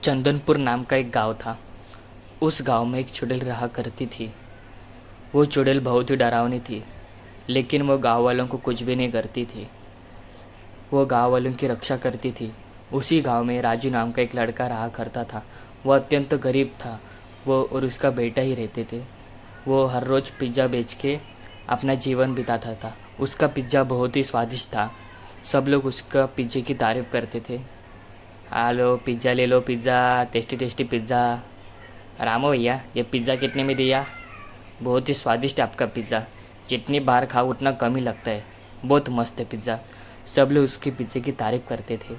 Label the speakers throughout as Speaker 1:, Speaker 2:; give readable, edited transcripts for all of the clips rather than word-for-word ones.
Speaker 1: चंदनपुर नाम का एक गांव था। उस गांव में एक चुड़ैल रहा करती थी। वो चुड़ैल बहुत ही डरावनी थी, लेकिन वो गांव वालों को कुछ भी नहीं करती थी। वो गांव वालों की रक्षा करती थी। उसी गांव में राजू नाम का एक लड़का रहा करता था। वो अत्यंत गरीब था। वो और उसका बेटा ही रहते थे। वो हर रोज़ पिज़्ज़ा बेच के अपना जीवन बिताता था। उसका पिज़्ज़ा बहुत ही स्वादिष्ट था। सब लोग उसका पिज़्ज़े की तारीफ़ करते थे। हेलो, पिज़्ज़ा ले लो, पिज़्ज़ा टेस्टी टेस्टी पिज़्ज़ा। रामो भैया, ये पिज़्ज़ा कितने में दिया? बहुत ही स्वादिष्ट है आपका पिज़्ज़ा। जितनी बार खाओ उतना कम ही लगता है। बहुत मस्त है पिज़्ज़ा। सब लोग उसके पिज़्ज़े की तारीफ़ करते थे।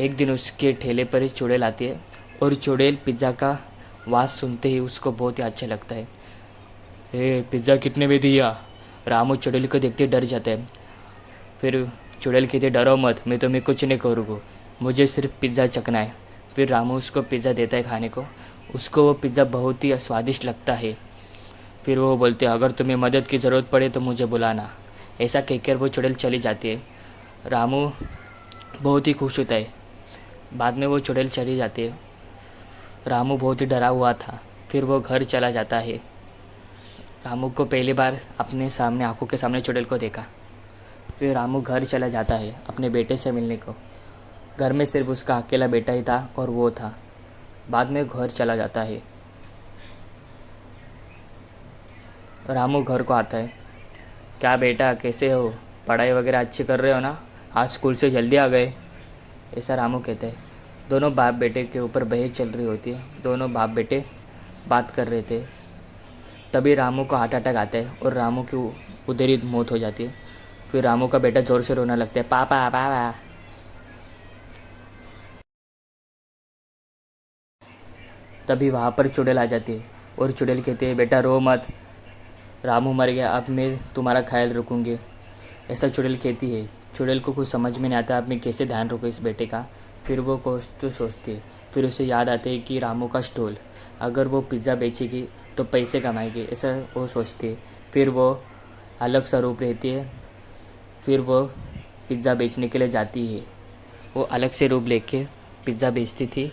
Speaker 1: एक दिन उसके ठेले पर ही चुड़ैल आती है और चुड़ैल पिज़्ज़ा का वास सुनते ही उसको बहुत ही अच्छा लगता है। पिज़्ज़ा कितने में दिया? रामू चुड़ैल को देखते डर जाता है। फिर चुड़ैल कहते डरो मत, मैं तुम्हें कुछ नहीं करूँगा, मुझे सिर्फ पिज़्ज़ा चखना है। फिर रामू उसको पिज़्ज़ा देता है खाने को। उसको वो पिज़्ज़ा बहुत ही स्वादिष्ट लगता है। फिर वो बोलते हैं अगर तुम्हें मदद की ज़रूरत पड़े तो मुझे बुलाना। ऐसा कहकर वो चुड़ैल चली जाती है। रामू बहुत ही खुश होता है। बाद में वो चुड़ैल चली जाती है। रामू बहुत ही डरा हुआ था। फिर वो घर चला जाता है। रामू को पहली बार अपने सामने आंखों के सामने चुड़ैल को देखा। फिर रामू घर चला जाता है अपने बेटे से मिलने को। घर में सिर्फ उसका अकेला बेटा ही था और वो था। बाद में घर चला जाता है। रामू घर को आता है। क्या बेटा, कैसे हो? पढ़ाई वगैरह अच्छी कर रहे हो ना? आज स्कूल से जल्दी आ गए, ऐसा रामू कहते हैं। दोनों बाप बेटे के ऊपर बहस चल रही होती है। दोनों बाप बेटे बात कर रहे थे। तभी रामू को हार्ट अटैक आता है और रामू की उधर ही मौत हो जाती है। फिर रामू का बेटा ज़ोर से रोने लगता है, पापा पापा। तभी वहाँ पर चुड़ैल आ जाती है और चुड़ैल कहती है बेटा रो मत, रामू मर गया, अब मैं तुम्हारा ख्याल रखूँगी, ऐसा चुड़ैल कहती है। चुड़ैल को कुछ समझ में नहीं आता अब मैं कैसे ध्यान रखूँ इस बेटे का। फिर वो कुछ तो सोचती है। फिर उसे याद आते है कि रामू का स्टॉल, अगर वो पिज़्ज़ा बेचेगी तो पैसे कमाएगी, ऐसा वो सोचती है। फिर वो अलग सा रूप रहती है। फिर वो पिज़्ज़ा बेचने के लिए जाती है। वो अलग से रूप लेके पिज़्ज़ा बेचती थी।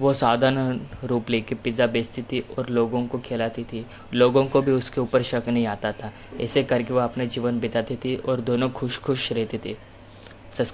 Speaker 1: वो साधारण रूप लेके पिज़्ज़ा बेचती थी और लोगों को खिलाती थी। लोगों को भी उसके ऊपर शक नहीं आता था। ऐसे करके वो अपने जीवन बिताती थी और दोनों खुश खुश रहते थे। सब्सक्राइब